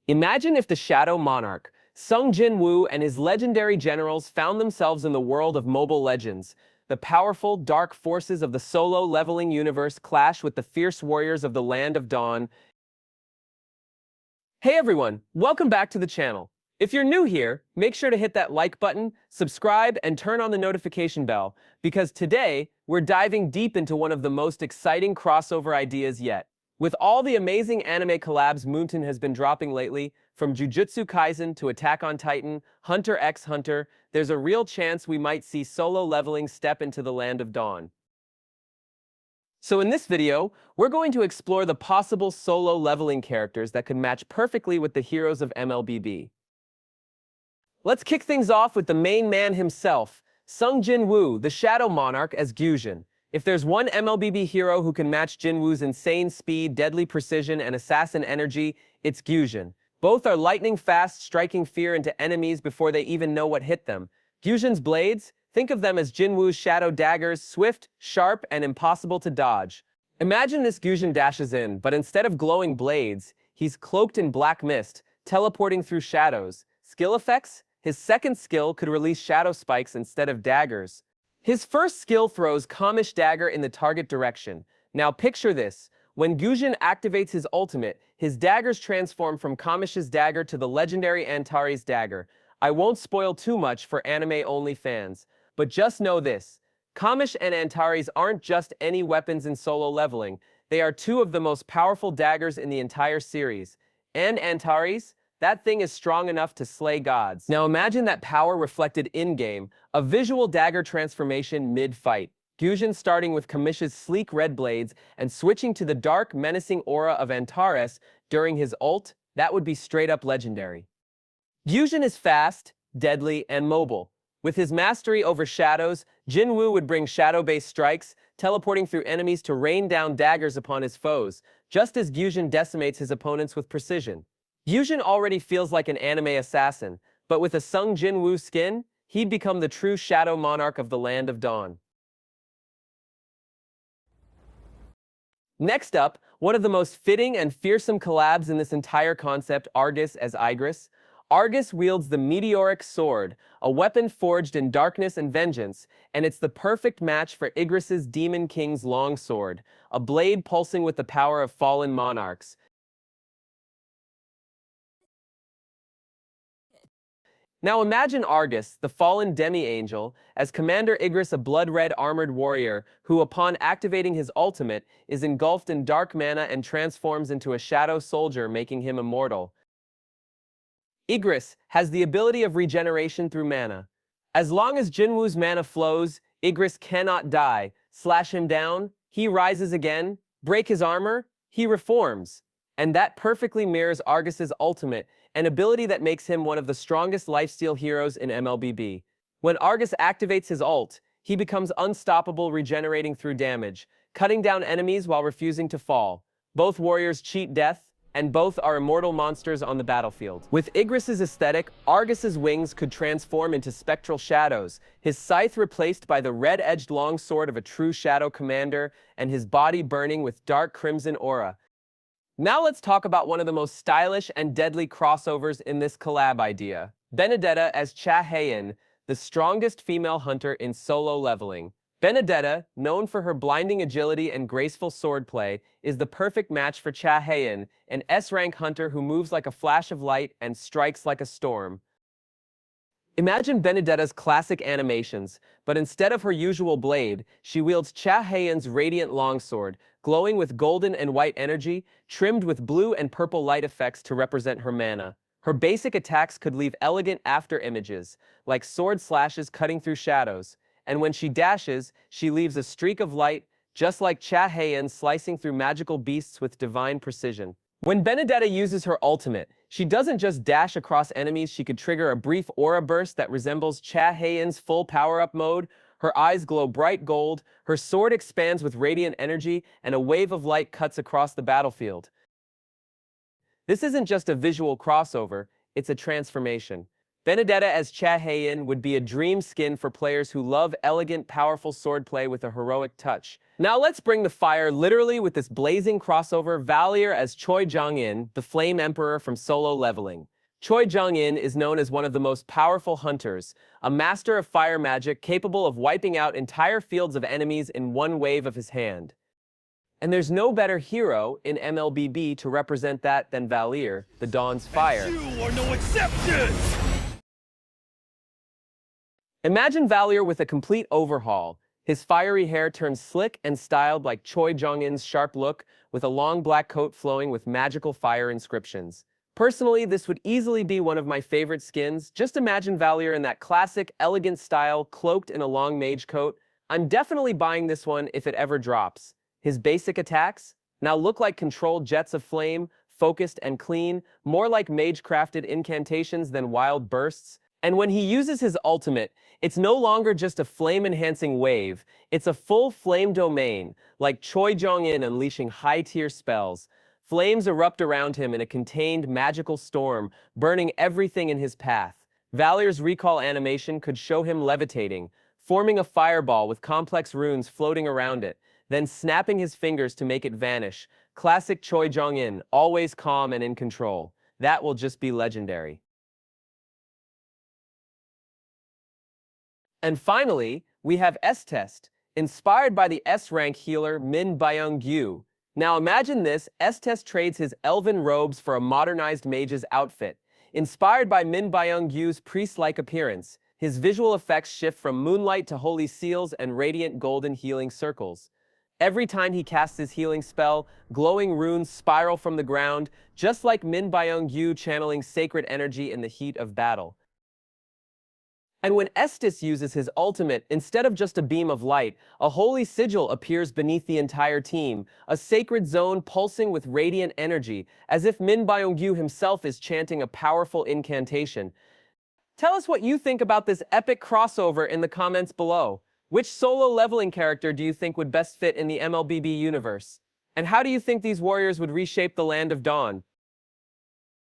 Imagine if the Shadow Monarch, Jin-Woo, and his legendary generals found themselves in the world of Mobile Legends. The powerful, dark forces of the solo-leveling universe clash with the fierce warriors of the Land of Dawn. Hey everyone, welcome back to the channel. If you're new here, make sure to hit that like button, subscribe, and turn on the notification bell, because today, we're diving deep into one of the most exciting crossover ideas yet. With all the amazing anime collabs Moonton has been dropping lately, from Jujutsu Kaisen to Attack on Titan, Hunter x Hunter, there's a real chance we might see solo leveling step into the Land of Dawn. So in this video, we're going to explore the possible solo leveling characters that could match perfectly with the heroes of MLBB. Let's kick things off with the main man himself, Jin-Woo, the Shadow Monarch as Gusion. If there's one MLBB hero who can match Jin-Woo's insane speed, deadly precision, and assassin energy, it's Gusion. Both are lightning-fast, striking fear into enemies before they even know what hit them. Gusion's blades? Think of them as Jin-Woo's shadow daggers, swift, sharp, and impossible to dodge. Imagine this Gusion dashes in, but instead of glowing blades, he's cloaked in black mist, teleporting through shadows. Skill effects? His second skill could release shadow spikes instead of daggers. His first skill throws Kamish Dagger in the target direction. Now picture this. When Gusion activates his ultimate, his daggers transform from Kamish's dagger to the legendary Antari's dagger. I won't spoil too much for anime-only fans, but just know this. Kamish and Antari's aren't just any weapons in solo leveling. They are two of the most powerful daggers in the entire series. And Antari's? That thing is strong enough to slay gods. Now imagine that power reflected in-game, a visual dagger transformation mid-fight. Gusion starting with Kamish's sleek red blades and switching to the dark, menacing aura of Antares during his ult, that would be straight-up legendary. Gusion is fast, deadly, and mobile. With his mastery over shadows, Jin-Woo would bring shadow-based strikes, teleporting through enemies to rain down daggers upon his foes, just as Gusion decimates his opponents with precision. Gusion already feels like an anime assassin, but with a Jin-Woo skin, he'd become the true Shadow Monarch of the Land of Dawn. Next up, one of the most fitting and fearsome collabs in this entire concept, Argus as Igris. Argus wields the meteoric sword, a weapon forged in darkness and vengeance, and it's the perfect match for Igris's Demon King's long sword, a blade pulsing with the power of fallen monarchs. Now imagine Argus, the fallen demi-angel, as Commander Igris, a blood-red armored warrior who, upon activating his ultimate, is engulfed in dark mana and transforms into a shadow soldier, making him immortal. Igris has the ability of regeneration through mana. As long as Jin-Woo's mana flows, Igris cannot die. Slash him down, he rises again. Break his armor, he reforms. And that perfectly mirrors Argus's ultimate, an ability that makes him one of the strongest lifesteal heroes in MLBB. When Argus activates his ult, he becomes unstoppable, regenerating through damage, cutting down enemies while refusing to fall. Both warriors cheat death, and both are immortal monsters on the battlefield. With Igris's aesthetic, Argus's wings could transform into spectral shadows, his scythe replaced by the red-edged longsword of a true shadow commander, and his body burning with dark crimson aura. Now let's talk about one of the most stylish and deadly crossovers in this collab idea. Benedetta as Hae-In, the strongest female hunter in solo leveling. Benedetta, known for her blinding agility and graceful swordplay, is the perfect match for Hae-In, an S-rank hunter who moves like a flash of light and strikes like a storm. Imagine Benedetta's classic animations, but instead of her usual blade, she wields Hae-In's radiant longsword, glowing with golden and white energy, trimmed with blue and purple light effects to represent her mana. Her basic attacks could leave elegant after images, like sword slashes cutting through shadows, and when she dashes, she leaves a streak of light, just like Hae-In slicing through magical beasts with divine precision. When Benedetta uses her ultimate, she doesn't just dash across enemies, she could trigger a brief aura burst that resembles Hae-In's full power-up mode. Her eyes glow bright gold, her sword expands with radiant energy, and a wave of light cuts across the battlefield. This isn't just a visual crossover, it's a transformation. Benedetta as Hae-In would be a dream skin for players who love elegant, powerful swordplay with a heroic touch. Now let's bring the fire literally with this blazing crossover. Valir as Choi Jong-In, the Flame Emperor from Solo Leveling. Choi Jong-In is known as one of the most powerful hunters, a master of fire magic capable of wiping out entire fields of enemies in one wave of his hand. And there's no better hero in MLBB to represent that than Valir, the Dawn's Fire. And you are no exception! Imagine Valir with a complete overhaul. His fiery hair turns slick and styled like Choi Jong-in's sharp look, with a long black coat flowing with magical fire inscriptions. Personally, this would easily be one of my favorite skins. Just imagine Valir in that classic, elegant style, cloaked in a long mage coat. I'm definitely buying this one if it ever drops. His basic attacks now look like controlled jets of flame, focused and clean, more like mage-crafted incantations than wild bursts. And when he uses his ultimate, it's no longer just a flame-enhancing wave, it's a full flame domain, like Choi Jong-in unleashing high-tier spells. Flames erupt around him in a contained magical storm, burning everything in his path. Valir's recall animation could show him levitating, forming a fireball with complex runes floating around it, then snapping his fingers to make it vanish. Classic Choi Jong-in, always calm and in control. That will just be legendary. And finally, we have Estes, inspired by the S-rank healer Min Byung-Gyu. Now imagine this, Estes trades his elven robes for a modernized mage's outfit. Inspired by Min Byung-Gyu's priest-like appearance, his visual effects shift from moonlight to holy seals and radiant golden healing circles. Every time he casts his healing spell, glowing runes spiral from the ground, just like Min Byung-Gyu channeling sacred energy in the heat of battle. And when Estes uses his ultimate, instead of just a beam of light, a holy sigil appears beneath the entire team, a sacred zone pulsing with radiant energy, as if Min Byung-Gyu himself is chanting a powerful incantation. Tell us what you think about this epic crossover in the comments below. Which solo leveling character do you think would best fit in the MLBB universe? And how do you think these warriors would reshape the Land of Dawn?